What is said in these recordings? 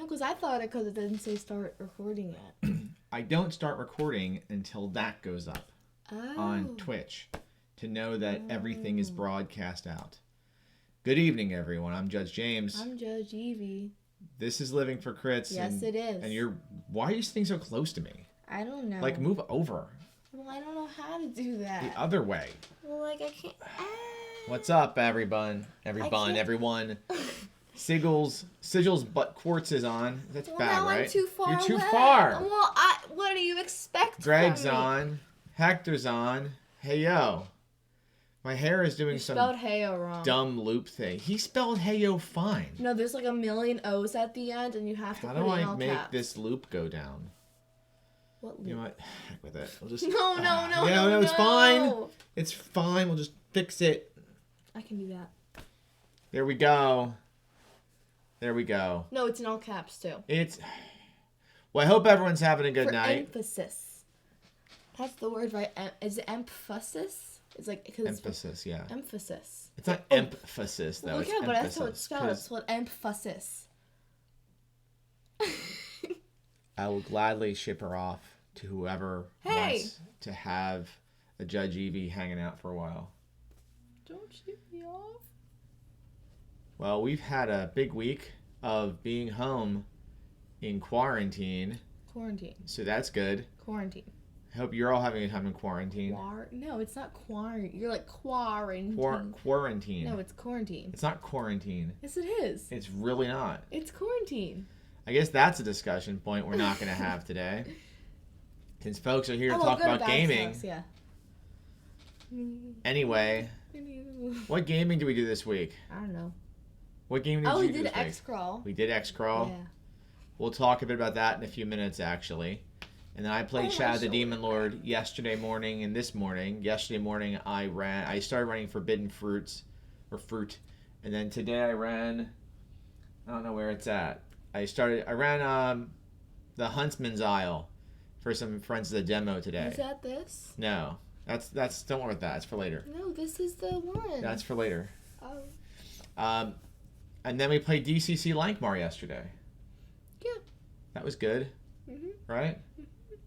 because I thought it because it didn't say start recording yet. I don't start recording until that goes up on Twitch to know that everything is broadcast out. Good evening, everyone. I'm Judge James. I'm Judge Evie. This is Living for Crits. Yes, it is. And why are you sitting so close to me? I don't know. Like, move over. Well, I don't know how to do that. The other way. Well, like, I can't. What's up, everyone? Everyone. Sigil's butt quartz is on. That's bad, now right? I'm too far You're too away. far. Well, what do you expect Greg's from me? on. Hector's on. Hey, yo. My hair is doing some spelled Heyo wrong. dumb loop thing. He spelled Heyo fine. No, there's like a million O's at the end, and you have to How put do it in I all make caps. this loop go down? What loop? You know what? Heck with it. We'll just No, it's fine. It's fine. We'll just fix it. I can do that. There we go. No, it's in all caps too. Well, I hope everyone's having a good For night. emphasis. That's the word, right? Is it emphasis? It's like Emphasis, yeah. Emphasis. It's not emphasis though. Well, it's yeah, but emphasis, that's how it's spelled. It's called emphasis. I will gladly ship her off to whoever wants to have a Judge Evie hanging out for a while. Don't ship me off. Well, we've had a big week of being home in quarantine. So that's good. Quarantine. I hope you're all having a time in quarantine. No, it's not quarantine. You're like quarantine. Quarantine. No, it's quarantine. It's not quarantine. Yes, it is. It's really not. It's quarantine. I guess that's a discussion point we're not going to have today. Since folks are here to talk about gaming. Sucks, yeah. Anyway, what gaming did we do this week? I don't know. What game did you do this week? Xcrawl. We did Xcrawl. Yeah. We'll talk a bit about that in a few minutes, actually. And then I played Shadow the Demon Lord yesterday morning and this morning. Yesterday morning I started running Forbidden Fruit. And then today I ran, I don't know where it's at. I ran the Huntsman's Isle for some friends of the demo today. Is that this? No. That's don't worry about that. It's for later. No, this is the one. That's for later. Oh. And then we played DCC Lankmar yesterday. Yeah. That was good. Mhm. Right?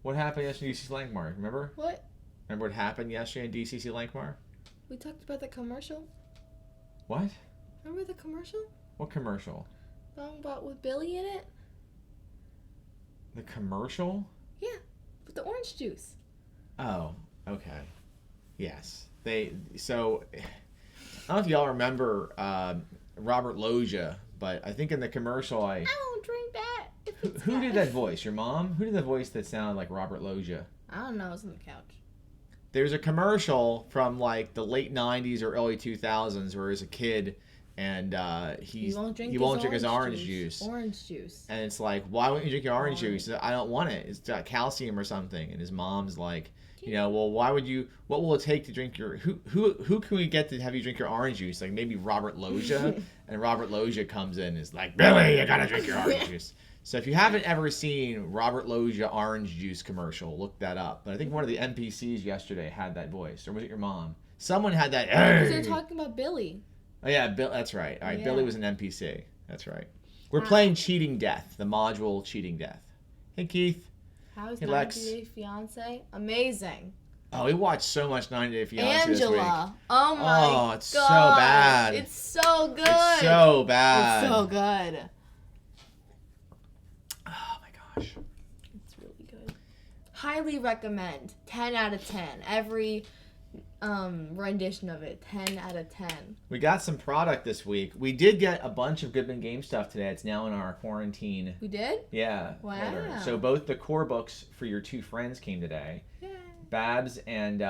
What happened yesterday in DCC Lankmar? Remember? What? Remember what happened yesterday in DCC Lankmar? We talked about the commercial. What? Remember the commercial? What commercial? About with Billy in it? The commercial? Yeah. With the orange juice. Oh, okay. Yes. So I don't know if y'all remember Robert Loggia, but I think in the commercial I don't drink that. Who did that voice? Your mom? Who did the voice that sounded like Robert Loggia? I don't know. It was on the couch. There's a commercial from like the late 90s or early 2000s where he's a kid and he won't drink his orange juice. Orange juice. And it's like, why won't you drink your orange juice? He said, I don't want it. It's got calcium or something. And his mom's like, well, why would you? What will it take to drink your? Who can we get to have you drink your orange juice? Like maybe Robert Loggia, and Robert Loggia comes in and is like, Billy, you gotta drink your orange juice. So if you haven't ever seen Robert Loggia orange juice commercial, look that up. But I think one of the NPCs yesterday had that voice, or was it your mom? Someone had that. Because they're talking about Billy. Oh yeah, that's right. All right, yeah. Billy was an NPC. That's right. We're playing Cheating Death, the module Cheating Death. Hey Keith. How's 90 Day Fiance? Amazing. Oh, we watched so much 90 Day Fiance this week. Angela. Oh my god. Oh, it's so bad. It's so good. It's so bad. It's so good. Oh my gosh. It's really good. Highly recommend. 10 out of 10. Every rendition of it. 10 out of 10. We got some product this week. We did get a bunch of Goodman Game stuff today. It's now in our quarantine. We did? Yeah. Wow. Order. So both the core books for your two friends came today. Yay. Babs and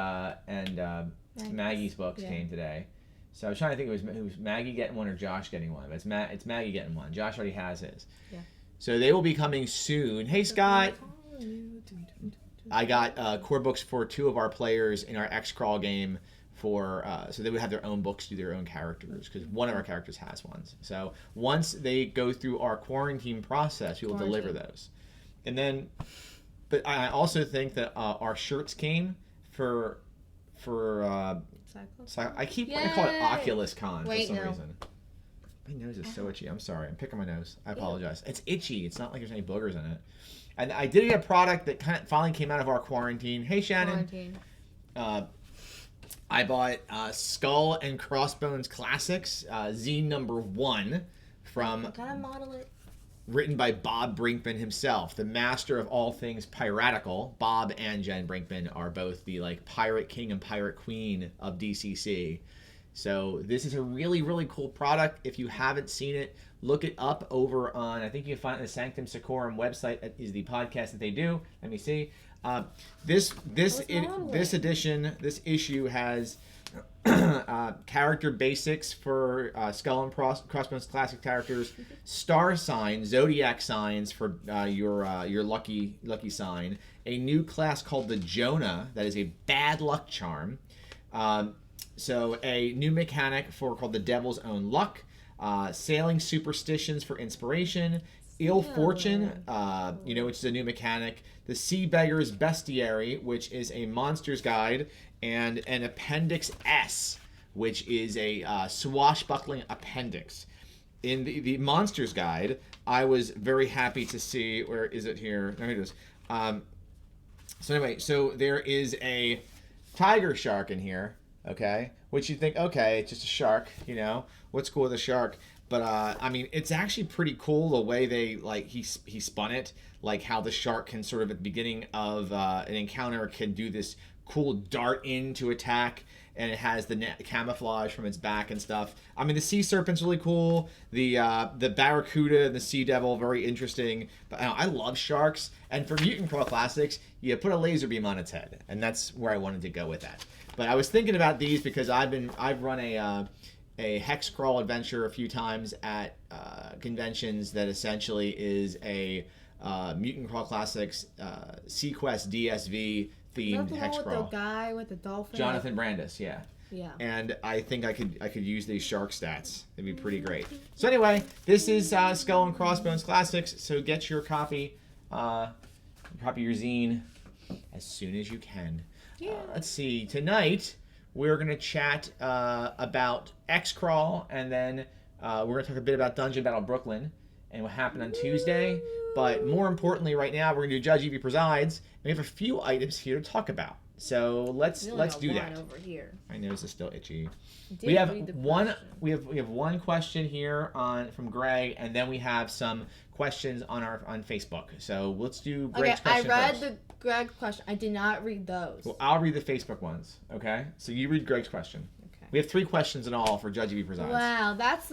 Maggie's books came today. So I was trying to think it was Maggie getting one or Josh getting one, but it's Maggie getting one. Josh already has his. Yeah. So they will be coming soon. Hey Scott. I got core books for two of our players in our Xcrawl game so they would have their own books, do their own characters, because one of our characters has ones. So once they go through our quarantine process, we will deliver those. And then, but I also think that our shirts came for I keep wanting to call it Oculus Con for some reason. My nose is so itchy. I'm sorry. I'm picking my nose. I apologize. It's itchy. It's not like there's any boogers in it. And I did get a product that finally came out of our quarantine. Hey, Shannon. I bought Skull and Crossbones Classics, zine number 1 from... Gotta model it. Written by Bob Brinkman himself, the master of all things piratical. Bob and Jen Brinkman are both the pirate king and pirate queen of DCC. So this is a really, really cool product. If you haven't seen it, look it up over on, I think you can find it on the Sanctum Secorum website, is the podcast that they do. Let me see. This edition, this issue has character basics for Skull and Crossbones Classic characters, star signs, zodiac signs for your lucky sign, a new class called the Jonah that is a bad luck charm. So a new mechanic called the Devil's Own Luck, sailing superstitions for inspiration, ill fortune, which is a new mechanic, the Sea Beggar's Bestiary, which is a monster's guide, and an Appendix S, which is a swashbuckling appendix. In the monster's guide, I was very happy to see, where is it here? No, here it is. So there is a tiger shark in here. Okay, which you think, okay, it's just a shark, what's cool with a shark? But I mean, it's actually pretty cool the way they he spun it, how the shark can sort of at the beginning of an encounter can do this cool dart in to attack, and it has the camouflage from its back and stuff. I mean, the sea serpent's really cool. The barracuda and the sea devil, very interesting. But I love sharks, and for Mutant Crawl Classics, you put a laser beam on its head, and that's where I wanted to go with that. But I was thinking about these because I've run a Hexcrawl adventure a few times at conventions that essentially is a Mutant Crawl Classics Sequest DSV themed Hexcrawl. With the guy with the dolphin. Jonathan Brandis, yeah. Yeah. And I think I could use these shark stats. It'd be pretty great. So anyway, this is Skull and Crossbones Classics. So get your copy, your zine, as soon as you can. Yeah. Let's see. Tonight we're gonna chat about Xcrawl, and then we're gonna talk a bit about Dungeon Battle Brooklyn and what happened on Tuesday. But more importantly, right now we're gonna do Judge Evie Presides. We have a few items here to talk about. So let's do that. Over here. My nose is still itchy. We have one question here from Greg, and then we have some questions on Facebook. So let's do Greg's question I read first. the Greg question. I did not read those. Well, I'll read the Facebook ones. Okay. So you read Greg's question. Okay. We have 3 questions in all for Judge Evie Presides. Wow, that's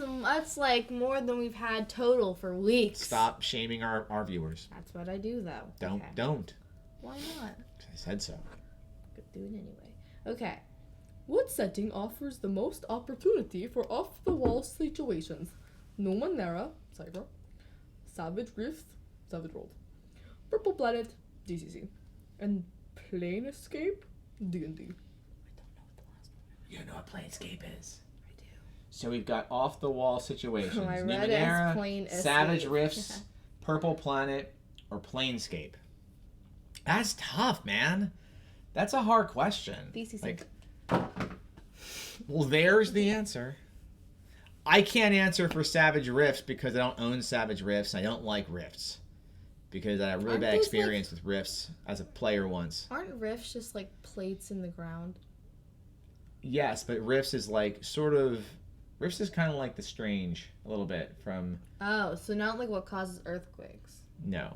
more than we've had total for weeks. Stop shaming our viewers. That's what I do, though. Don't. Why not? I said so. Do it anyway. Okay. What setting offers the most opportunity for off-the-wall situations? Numenera, Cypher. Savage Rift, Savage World. Purple Planet, DCC. And Planescape, D&D. I don't know what the last one is. You know what Planescape is? I do. So we've got off-the-wall situations. I read it as Plain Savage Escape. Rifts, Purple Planet, or Planescape. That's tough, man. That's a hard question. DCC. Well, there's the answer. I can't answer for Savage Rifts because I don't own Savage Rifts. I don't like Rifts because I had a really bad experience with Rifts as a player once. Aren't Rifts just plates in the ground? Yes, but Rifts is Rifts is kind of like the Strange a little bit from... Oh, so not what causes earthquakes. No.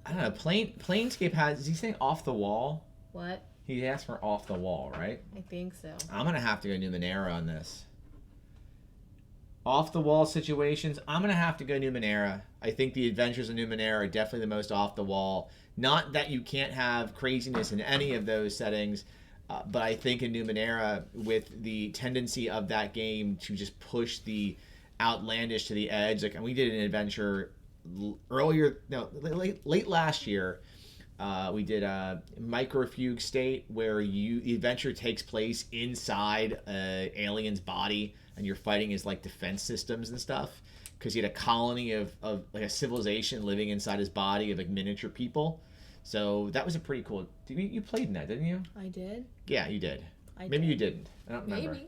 I don't know. Planescape has... Is he saying off the wall? What? He asked for off the wall, right? I think so. I'm going to have to go Numenera on this. Off the wall situations, I'm going to have to go Numenera. I think the adventures of Numenera are definitely the most off the wall. Not that you can't have craziness in any of those settings, but I think in Numenera, with the tendency of that game to just push the outlandish to the edge, and we did an adventure late last year. We did a microfugue state where the adventure takes place inside an alien's body, and you're fighting his defense systems and stuff, because he had a colony of a civilization living inside his body of miniature people. So that was a pretty cool. You played in that, didn't you? I did. Yeah, you did. Maybe you didn't. I don't remember. Maybe.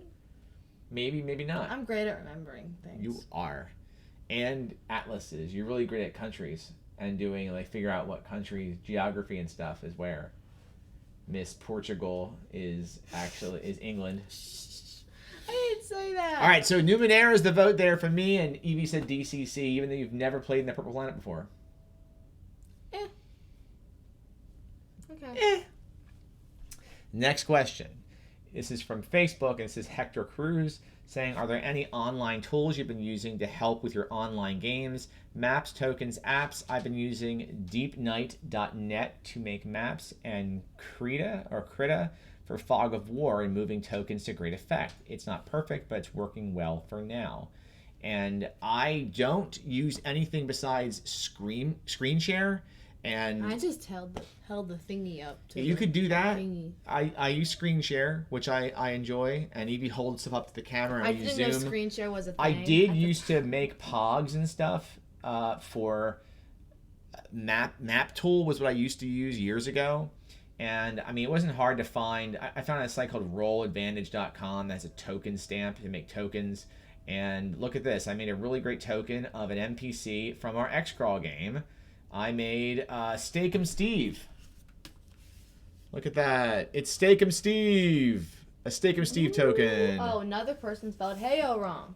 Maybe, maybe not. I'm great at remembering things. You are. And atlases. You're really great at countries and doing, like, figure out what country, geography and stuff is where. Miss Portugal is England. I didn't say that. All right, so Numenera is the vote there for me, and Evie said DCC, even though you've never played in the Purple Planet before. Okay. Next question. This is from Facebook, and it says Hector Cruz saying, are there any online tools you've been using to help with your online games? Maps, tokens, apps. I've been using deepnight.net to make maps and Krita for Fog of War and moving tokens to great effect. It's not perfect, but it's working well for now. And I don't use anything besides screen share. And I just held the thingy up. You could do that. Thingy. I use screen share, which I enjoy, and Evie holds stuff up to the camera. And I use didn't know Zoom. screen share was a thing. I did used to make pogs and stuff for map tool was what I used to use years ago. And I mean, it wasn't hard to find. I found a site called rolladvantage.com that's a token stamp to make tokens. And look at this. I made a really great token of an NPC from our Xcrawl game. I made Steak'em Steve. Look at that. It's Steak'em Steve. A Steak'em Steve token. Oh, another person spelled heyo wrong.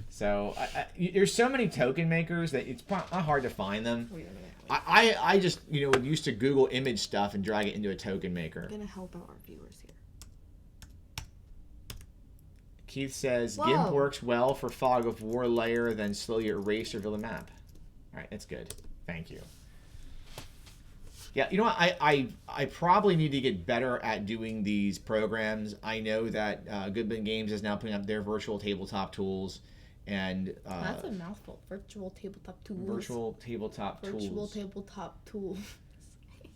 So there's so many token makers that it's not hard to find them. Wait a minute. I just would used to Google image stuff and drag it into a token maker. I'm gonna help out our viewers here. Keith says Whoa. GIMP works well for Fog of War layer, then slowly erase or reveal the map. All right, that's good. Thank you. Yeah, you know what? I probably need to get better at doing these programs. I know that Goodman Games is now putting up their virtual tabletop tools, and that's a mouthful. Virtual tabletop tools. Virtual tabletop tools.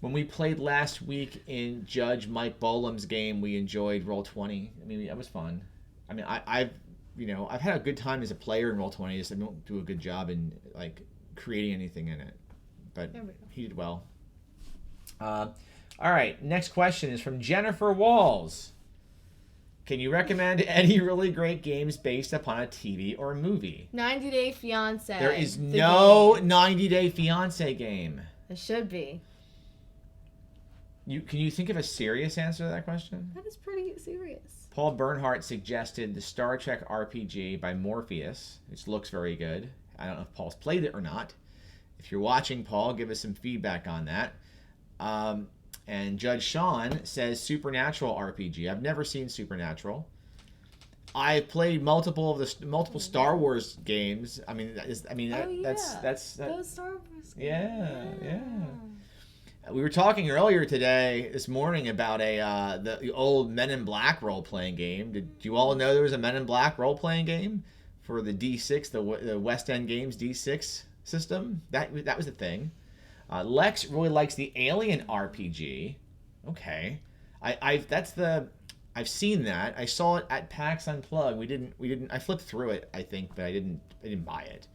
When we played last week in Judge Mike Bolam's game, we enjoyed Roll20. I mean, that was fun. I mean, I've had a good time as a player in Roll20. Just I don't do a good job in like creating anything in it, but he did well. All right, next question is from Jennifer Walls. Can you recommend any really great games based upon a TV or a movie? 90 Day Fiancé. There is no 90 Day Fiancé game. There should be. Can you think of a serious answer to that question? That is pretty serious. Paul Bernhardt suggested the Star Trek RPG by Morpheus, which looks very good. I don't know if Paul's played it or not. If you're watching, Paul, give us some feedback on that. And Judge Sean says Supernatural RPG. I've never seen Supernatural. I've played multiple Star Wars games. I mean, that's those Star Wars games. Yeah. We were talking earlier this morning about the old Men in Black role-playing game. Did you all know there was a Men in Black role-playing game for the D6, the West End Games D6 system? That was the thing. Lex really likes the Alien RPG. Okay, I've seen that. I saw it at PAX Unplugged. We didn't. I flipped through it, I think, but I didn't buy it.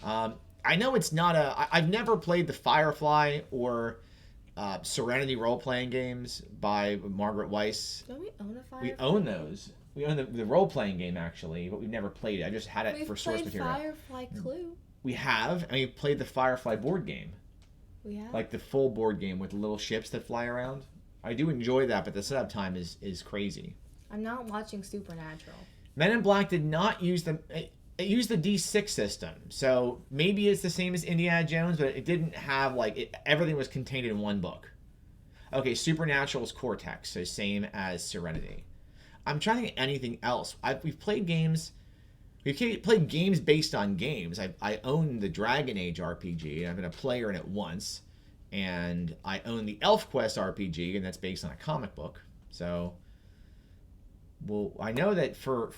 I know it's not I've never played the Firefly or Serenity role-playing games by Margaret Weiss. Don't we own a Firefly? We own those. We own the role-playing game, actually, but we've never played it. I just had it for source material. We've played Firefly Clue. We have, and we played the Firefly board game. We have? Like the full board game with the little ships that fly around. I do enjoy that, but the setup time is crazy. I'm not watching Supernatural. Men in Black did not use it used the D6 system, so maybe it's the same as Indiana Jones, but it didn't have everything was contained in one book. Okay, Supernatural is Cortex, so same as Serenity. I'm trying to think of anything else. We've played games. We've played games based on games. I own the Dragon Age RPG. I've been a player in it once, and I own the ElfQuest RPG, and that's based on a comic book. So, well, I know that for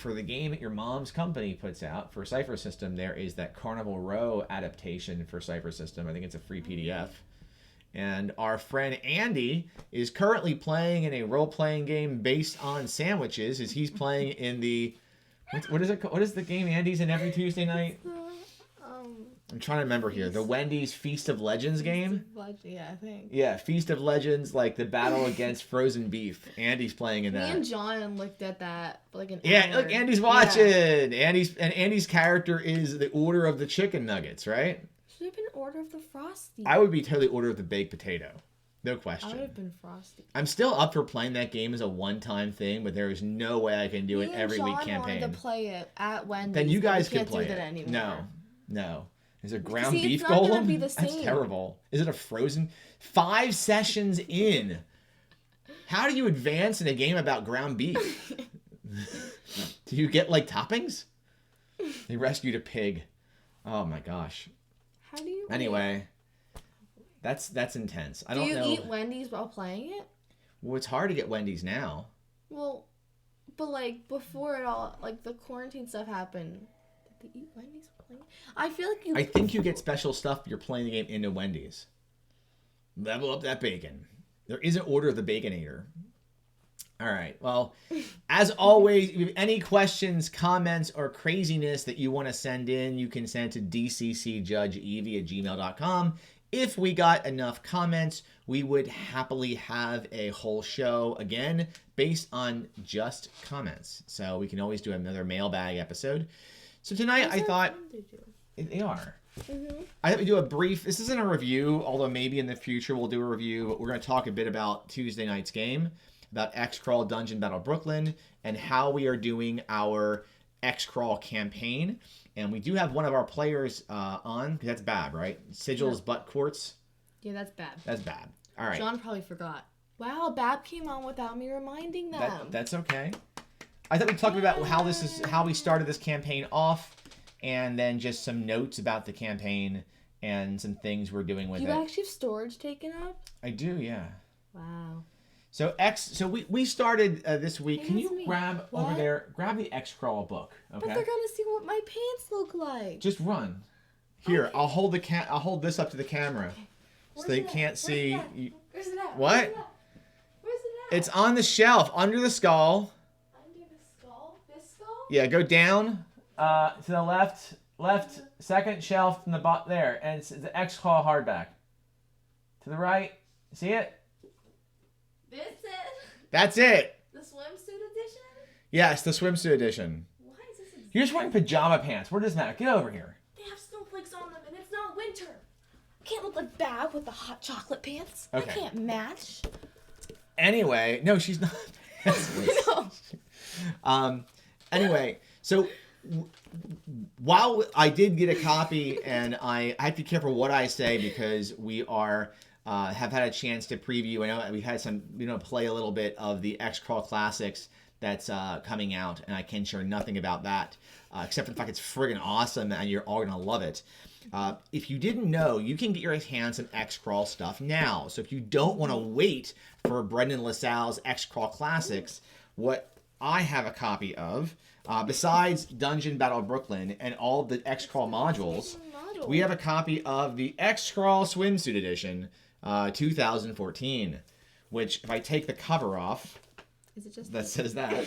the game that your mom's company puts out for Cypher System, there is that Carnival Row adaptation for Cypher System. I think it's a free PDF. And our friend Andy is currently playing in a role-playing game based on sandwiches, as he's playing in the... What is it? What is the game Andy's in every Tuesday night? I'm trying to remember here. The Wendy's Feast of Legends game. Yeah, I think. Yeah, Feast of Legends, like the battle against frozen beef. Andy's playing in that. Me and John looked at that for like an Yeah, hour. look, Andy's watching. Yeah. Andy's character is the Order of the Chicken Nuggets, right? Should have been Order of the Frosty. I would be totally Order of the Baked Potato. No question. I would have been Frosty. I'm still up for playing that game as a one-time thing, but there is no way I can do it every week campaign. Me and John wanted to play it at Wendy's. Then you guys can can't play do that it. anymore. No. Is it ground See, beef it's not gonna golem? be the That's same. terrible. Is it a frozen? 5 sessions in. How do you advance in a game about ground beef? Do you get like toppings? They rescued a pig. Oh my gosh. How do you? Anyway, that's intense. I Do don't you know. eat Wendy's while playing it? Well, it's hard to get Wendy's now. Well, but like before it all, like the quarantine stuff happened. Did they eat Wendy's while playing? I feel like you. I think you get special stuff if you're playing the game into Wendy's. Level up that bacon. There is an Order of the Baconator. All right. Well, as always, if you have any questions, comments, or craziness that you want to send in, you can send it to dccjudgeevie@gmail.com. If we got enough comments, we would happily have a whole show again based on just comments. So we can always do another mailbag episode. So tonight I thought they are. Mm-hmm. I thought we'd do a brief. This isn't a review, although maybe in the future we'll do a review. But we're going to talk a bit about Tuesday night's game, about Xcrawl Dungeon Battle Brooklyn, and how we are doing our Xcrawl campaign. And we do have one of our players on, because that's Bab, right? Sigil's Butt Quartz. Yeah, that's bad. That's Bab. All right. John probably forgot. Wow, Bab came on without me reminding them. That's okay. I thought we'd talk about how we started this campaign off, and then just some notes about the campaign and some things we're doing with it. You actually have storage taken up? I do, yeah. Wow. So we started this week. Can you grab over What? there? Grab the Xcrawl book, okay? But they're gonna see what my pants look like. Just run. Here, Okay. I'll hold this up to the camera, so they can't see. Where's it at? What? Where's it at? It's on the shelf under the skull. Under the skull? This skull? Yeah, go down to the left, second shelf from the bottom there, and it's the Xclaw hardback. To the right, see it? This is That's it. the swimsuit edition? Yes, the swimsuit edition. Why is this You're just wearing pajama pants. What does that matter? Get over here. They have snowflakes on them and it's not winter. I can't look like Bab with the hot chocolate pants. Okay. I can't match. Anyway, no, she's not. No. Anyway, so while I did get a copy, and I have to be careful what I say because we are have had a chance to preview. I know we had some, play a little bit of the Xcrawl Classics that's coming out, and I can share nothing about that except for the fact it's friggin' awesome and you're all gonna love it. If you didn't know, you can get your hands on Xcrawl stuff now. So if you don't want to wait for Brendan LaSalle's Xcrawl Classics, what I have a copy of, besides Dungeon Battle Brooklyn and all the Xcrawl modules, we have a copy of the Xcrawl Swimsuit Edition 2014, which if I take the cover off, Is it just that says that,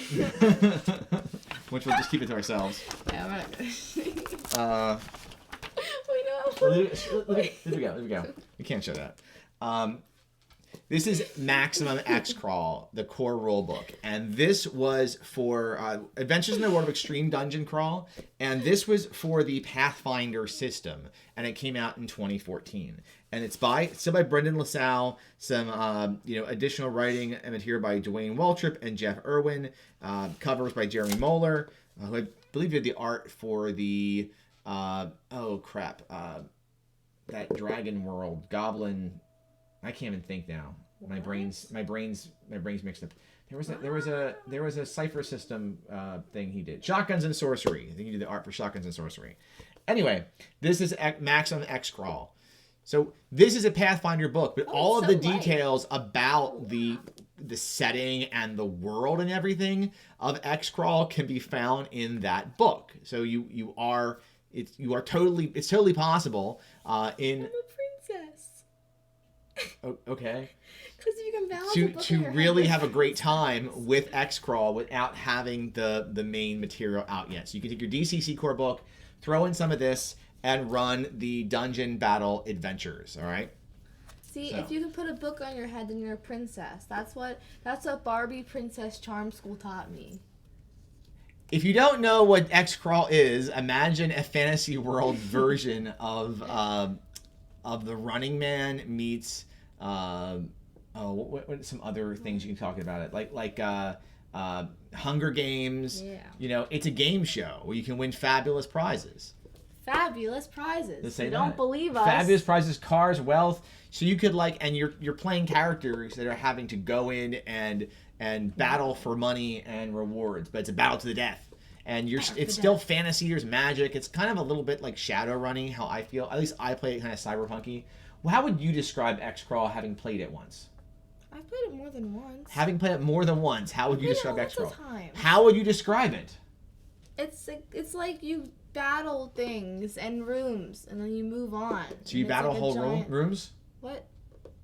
which we'll just keep it to ourselves. Yeah, I'm not There we go. We can't show that. This is Maximum Xcrawl, the core rulebook, and this was for Adventures in the World of Extreme Dungeon Crawl, and this was for the Pathfinder system, and it came out in 2014. And it's still by Brendan LaSalle, some additional writing and material by Dwayne Waltrip and Jeff Irwin, covers by Jeremy Moeller, who I believe did the art for the that Dragon World Goblin. I can't even think now. My brain's mixed up. There was a cipher system thing he did. Shotguns and Sorcery. I think he did the art for Shotguns and Sorcery. Anyway, this is Maximum Xcrawl. So this is a Pathfinder book, but all of the details about the setting and the world and everything of Xcrawl can be found in that book. So it's totally possible in. I'm a princess. Okay. Because you can balance a book in To your really hand. have a great time with Xcrawl without having the main material out yet. So you can take your DCC core book, throw in some of this, and run the dungeon battle adventures. All right. See, if you can put a book on your head, then you're a princess. That's what Barbie Princess Charm School taught me. If you don't know what Xcrawl is, imagine a fantasy world version of the Running Man meets what some other things you can talk about it like Hunger Games. Yeah. You know, it's a game show where you can win fabulous prizes. Fabulous prizes. Let's say You that. don't believe us. Fabulous prizes, cars, wealth. So you could and you're playing characters that are having to go in and battle for money and rewards, but it's a battle to the death. And it's still fantasy. There's magic. It's kind of a little bit like Shadowrunning, how I feel. At least I play it kind of cyberpunky. Well, how would you describe Xcrawl, having played it once? I've played it more than once. Having played it more than once, how would you describe Xcrawl? Time. How would you describe it? It's like you battle things and rooms, and then you move on. So you battle like whole rooms? What?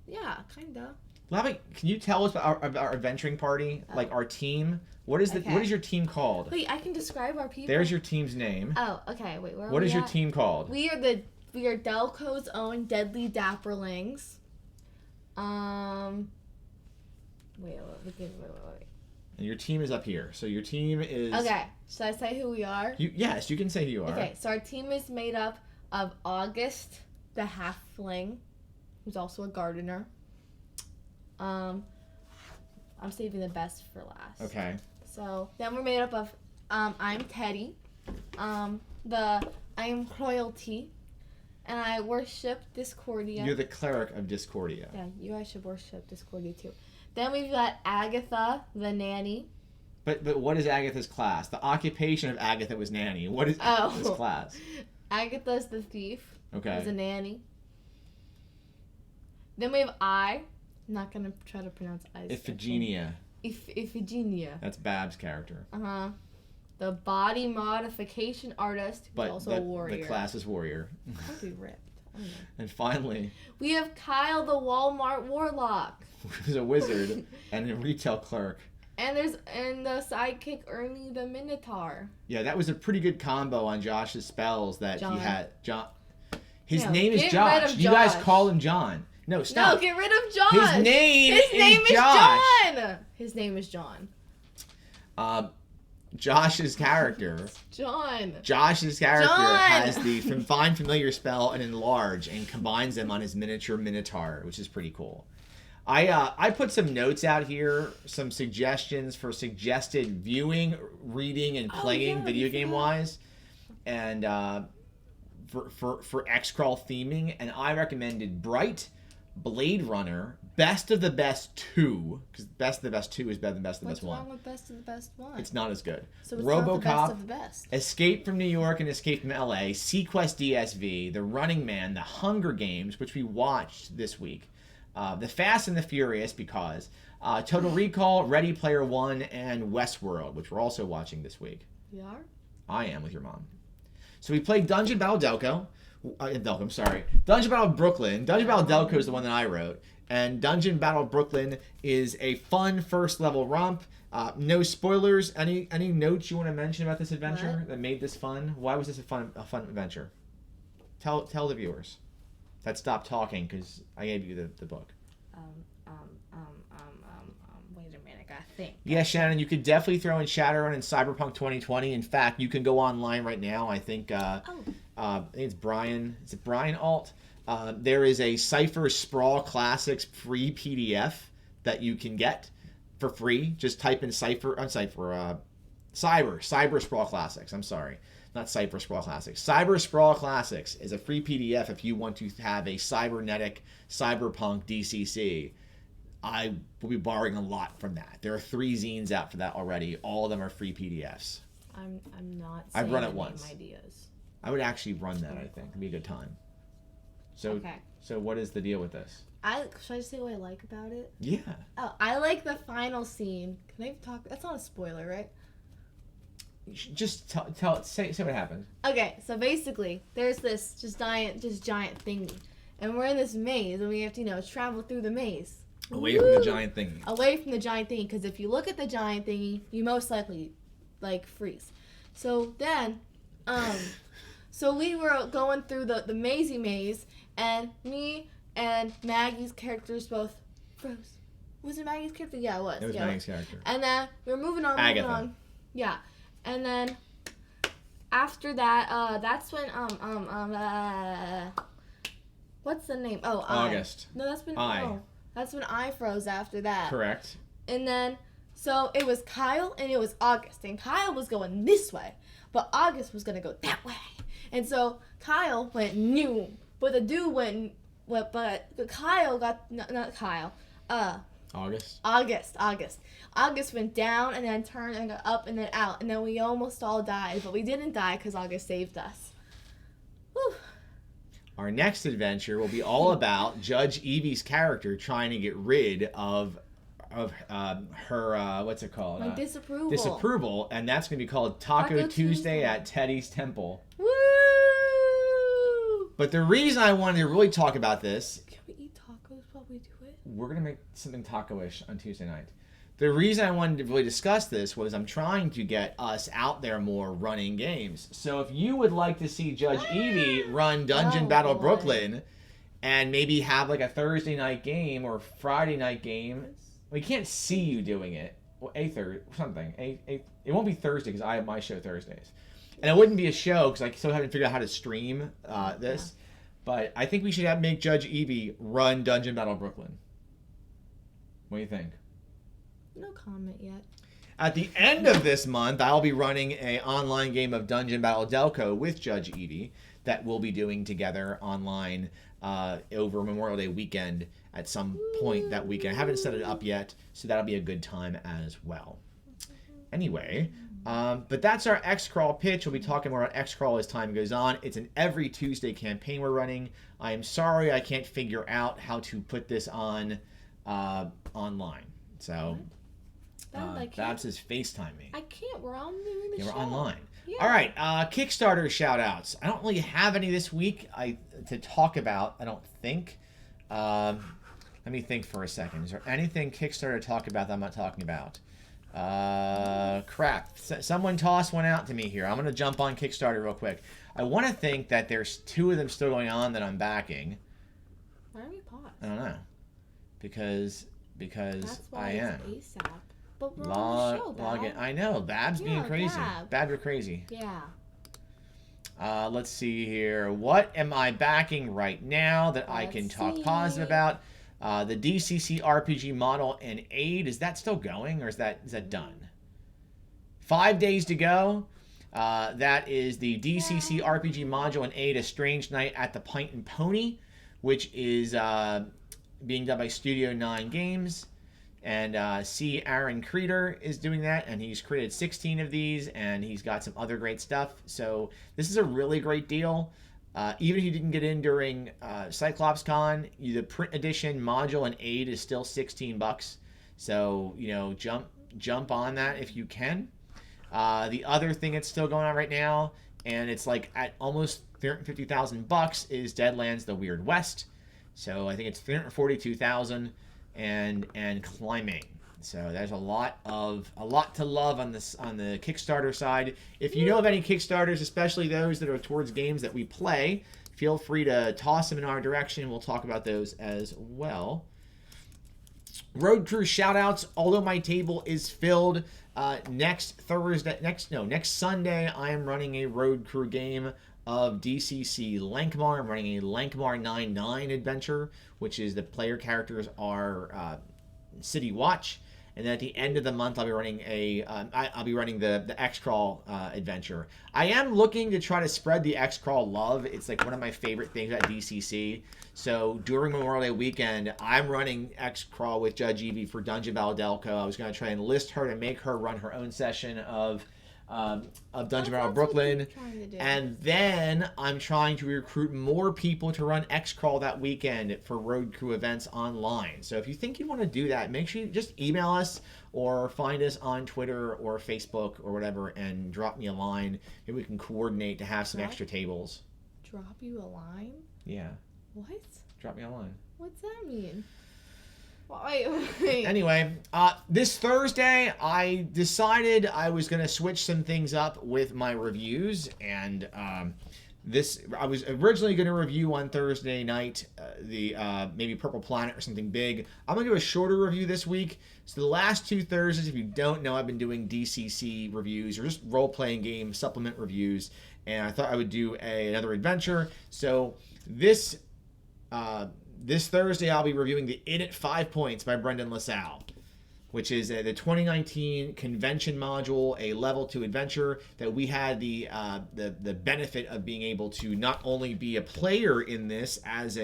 Yeah, kinda. Well, can you tell us about our adventuring party, like our team? What is what is your team called? Wait, I can describe our people. There's your team's name. Oh, okay. Wait, what is your team called? We are Delco's own Deadly Dapperlings. Wait. And your team is up here. So your team is... Okay. Should I say who we are? Yes, you can say who you are. Okay, so our team is made up of August, the halfling, who's also a gardener. I'm saving the best for last. Okay. So then we're made up of I'm Teddy, I am Royalty, and I worship Discordia. You're the cleric of Discordia. Yeah, you guys should worship Discordia too. Then we've got Agatha, the nanny. But what is Agatha's class? The occupation of Agatha was nanny. What is Agatha's class? Agatha's the thief. Okay. Is a nanny. Then we have I'm not gonna try to pronounce I. Iphigenia. Iphigenia. That's Bab's character. The body modification artist, who's also a warrior. The class is warrior. I'll be ripped. I don't know. And finally, we have Kyle, the Walmart warlock. Who's a wizard and a retail clerk. And the sidekick Ernie the Minotaur. Yeah, that was a pretty good combo on Josh's spells that he had. John. His name is Josh. Josh. You guys call him John. No, stop. No, get rid of Josh. His name is Josh. John. His name is John. Josh's character. Josh's character has the Find Familiar spell and Enlarge and combines them on his miniature Minotaur, which is pretty cool. I put some notes out here, some suggestions for suggested viewing, reading, and playing video game wise, and for Xcrawl theming, and I recommended Bright, Blade Runner, Best of the Best 2, because Best of the Best 2 is better than Best of the Best 1. What's wrong with Best of the Best 1? It's not as good. So it's RoboCop, not the best of the best. Escape from New York and Escape from LA, Sequest DSV, The Running Man, The Hunger Games, which we watched this week, The Fast and the Furious, because Total Recall, Ready Player One, and Westworld, which we're also watching this week. We are? I am with your mom. So we played Dungeon Battle Delco. Dungeon Battle Brooklyn. Dungeon Battle Delco is the one that I wrote. And Dungeon Battle Brooklyn is a fun first level romp. No spoilers. Any notes you want to mention about this adventure that made this fun? Why was this a fun adventure? Tell the viewers that stopped talking because I gave you the book. Wait a minute, I gotta think. Yeah, Shannon, you could definitely throw in Shadowrun and Cyberpunk 2020. In fact, you can go online right now. I think it's Brian. Is it Brian Alt? There is a Cypher Sprawl Classics free PDF that you can get for free. Just type in Cyber Sprawl Classics. I'm sorry. Not Cypher Sprawl Classics. Cyber Sprawl Classics is a free PDF if you want to have a cybernetic cyberpunk DCC. I will be borrowing a lot from that. There are 3 zines out for that already. All of them are free PDFs. I'm not. I've run it once. Ideas. I would actually run that. I think it'd be a good time. So what is the deal with this? Should I say what I like about it? Yeah. Oh, I like the final scene. Can I talk? That's not a spoiler, right? Just say what happened. Okay, so basically, there's this giant thingy, and we're in this maze, and we have to travel through the maze. Away from the giant thingy. Away from the giant thingy, because if you look at the giant thingy, you most likely freeze. So then, So we were going through the mazy maze, and me and Maggie's characters both froze. Was it Maggie's character? Yeah, it was. It was Maggie's character. And then we were moving on, Agatha. Yeah. And then after that, that's when what's the name? Oh, August. No, that's when I froze after that. Correct. And then so it was Kyle and it was August, and Kyle was going this way, but August was gonna go that way. And so Kyle went new, but the dude went, but Kyle got not Kyle. August. August went down and then turned and got up and then out, and then we almost all died, but we didn't die because August saved us. Whew. Our next adventure will be all about Judge Evie's character trying to get rid of her what's it called? My disapproval. Disapproval, and that's going to be called Taco Tuesday at Teddy's Temple. Woo! But the reason I wanted to really talk about this, Can we eat tacos while we do it? we're going to make something taco-ish on Tuesday night. The reason I wanted to really discuss this was I'm trying to get us out there more running games. So if you would like to see Judge Evie run Dungeon Battle boy. Brooklyn and maybe have like a Thursday night game or Friday night game, we can't see you doing it. Well, it won't be Thursday because I have my show Thursdays. And it wouldn't be a show because I still haven't figured out how to stream this. Yeah. But I think we should make Judge Evie run Dungeon Battle Brooklyn. What do you think? No comment yet. At the end of this month, I'll be running an online game of Dungeon Battle Delco with Judge Evie that we'll be doing together online over Memorial Day weekend at some point that weekend. I haven't set it up yet, so that'll be a good time as well. Anyway, but that's our Xcrawl pitch. We'll be talking more about Xcrawl as time goes on. It's an every Tuesday campaign we're running. I am sorry I can't figure out how to put this on online. So Babs is FaceTime me. I can't. We're on doing the show. We're online. Yeah. All right. Kickstarter shout outs. I don't really have any this week to talk about, I don't think. Let me think for a second. Is there anything Kickstarter to talk about that I'm not talking about? Crap. Someone toss one out to me here. I'm going to jump on Kickstarter real quick. I want to think that there's 2 of them still going on that I'm backing. Why are we paused? I don't know. Because That's why I am. It's ASAP. But we're on the show, log in. I know. Bab's being crazy. Bab, you're crazy. Yeah. Let's see here. What am I backing right now that I can talk positive about? The DCC RPG model and aid. Is that still going or is that done? 5 days to go. That is the DCC RPG module and aid, A Strange Night at the Pint and Pony, which is being done by Studio 9 Games. And C. Aaron Creeder is doing that, and he's created 16 of these, and he's got some other great stuff. So this is a really great deal. Even if you didn't get in during Cyclops Con, the print edition module and aid is still $16. So, jump on that if you can. The other thing that's still going on right now, and it's like at almost $350,000, is Deadlands: The Weird West. So I think it's $342,000 and climbing. So there's a lot to love on the Kickstarter side. If you know of any Kickstarters, especially those that are towards games that we play, feel free to toss them in our direction. We'll talk about those as well. Road Crew shoutouts. Although my table is filled, next Sunday I am running a Road Crew game of DCC Lankmar. I'm running a Lankmar 9-9 adventure, which is the player characters are City Watch. And then at the end of the month, I'll be running the Xcrawl adventure. I am looking to try to spread the Xcrawl love. It's like one of my favorite things at DCC. So during Memorial Day weekend, I'm running Xcrawl with Judge Evie for Dungeon Battle Delco. I was going to try and enlist her to make her run her own session of Dungeon Battle Brooklyn, and then I'm trying to recruit more people to run Xcrawl that weekend for Road Crew events online. So if you think you want to do that, make sure you just email us or find us on Twitter or Facebook or whatever and drop me a line. Maybe we can coordinate to have some extra tables. Drop you a line? Yeah. What? Drop me a line. What's that mean? Wait. Anyway, this Thursday, I decided I was going to switch some things up with my reviews, and I was originally going to review on Thursday night the maybe Purple Planet or something big. I'm going to do a shorter review this week. So the last 2 Thursdays, if you don't know, I've been doing DCC reviews or just role-playing game supplement reviews, and I thought I would do another adventure. So this Thursday, I'll be reviewing the In at 5 Points by Brendan LaSalle, which is the 2019 convention module, a level 2 adventure that we had the benefit of being able to not only be a player in this as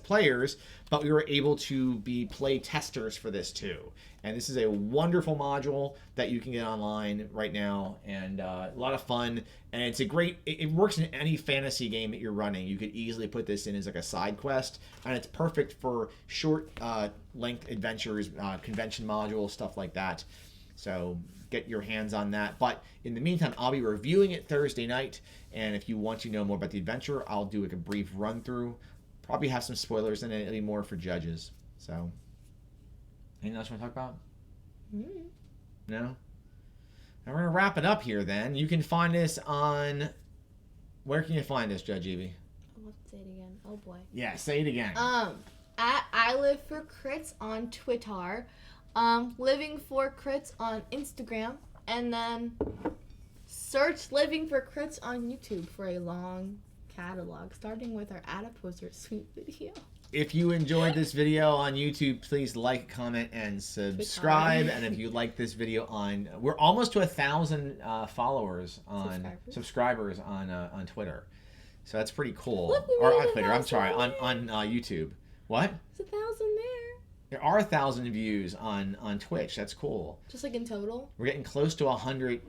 players, but we were able to be play testers for this too. And this is a wonderful module that you can get online right now, and a lot of fun. And it's it works in any fantasy game that you're running. You could easily put this in as like a side quest, and it's perfect for short length adventures, convention modules, stuff like that. So get your hands on that. But in the meantime, I'll be reviewing it Thursday night, and if you want to know more about the adventure, I'll do like a brief run through. Probably have some spoilers in it. It'll be more for judges. So, anything else you want to talk about? No? Now we're going to wrap it up here then. You can find us on... Where can you find us, Judge Evie? I'll have to say it again. Oh boy. Yeah, say it again. At I Live for Crits on Twitter. Living for Crits on Instagram. And then search Living for Crits on YouTube for a long catalog, starting with our Adipose Suite video. If you enjoyed this video on YouTube, please like, comment, and subscribe. And if you like this video we're almost to 1,000 followers subscribers on Twitter. So that's pretty cool. Look, or on Twitter, I'm sorry, on YouTube. What? There's 1,000 there. There are 1,000 views on Twitch. That's cool. Just like in total? We're getting close to 100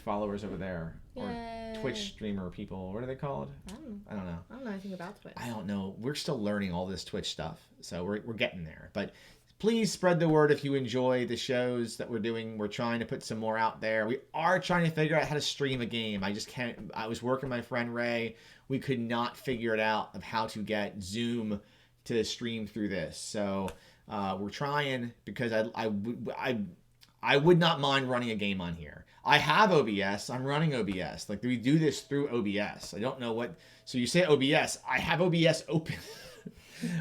followers over there. Yay. Or Twitch streamer people. What are they called? I don't know. I don't know. I don't know anything about Twitch. I don't know. We're still learning all this Twitch stuff. So we're getting there. But please spread the word if you enjoy the shows that we're doing. We're trying to put some more out there. We are trying to figure out how to stream a game. I just can't. I was working with my friend Ray. We could not figure it out of how to get Zoom to stream through this. So we're trying, because I would not mind running a game on here. I have OBS. I'm running OBS. Like, we do this through OBS. I don't know what... So you say OBS. I have OBS open.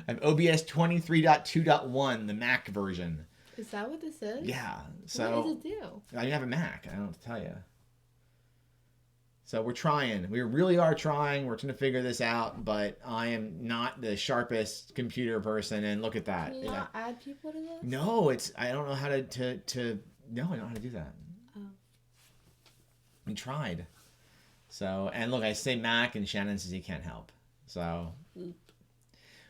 I'm OBS 23.2.1, the Mac version. Is that what this is? Yeah. So what does it do? I have a Mac. I don't know what to tell you. So we're trying. We really are trying. We're trying to figure this out, but I am not the sharpest computer person. And look at that. Can you not add people to this? No, I don't know how to no, I don't know how to do that. Oh. We tried. So, and look, I say Mac, and Shannon says he can't help. So,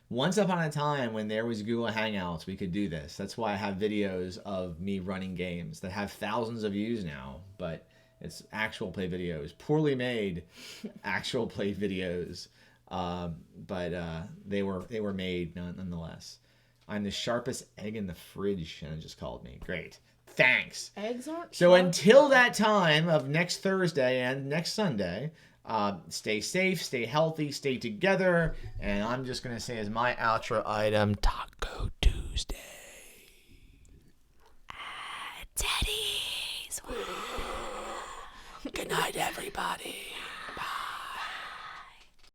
once upon a time when there was Google Hangouts, we could do this. That's why I have videos of me running games that have thousands of views now, but it's actual play videos, poorly made actual play videos, but they were made nonetheless. I'm the sharpest egg in the fridge, Shannon just called me. Great. Thanks. Eggs aren't So sharp. until that time of next Thursday and next Sunday, stay safe, stay healthy, stay together. And I'm just going to say as my outro item, Taco Tuesday. Teddy's. Good night, everybody.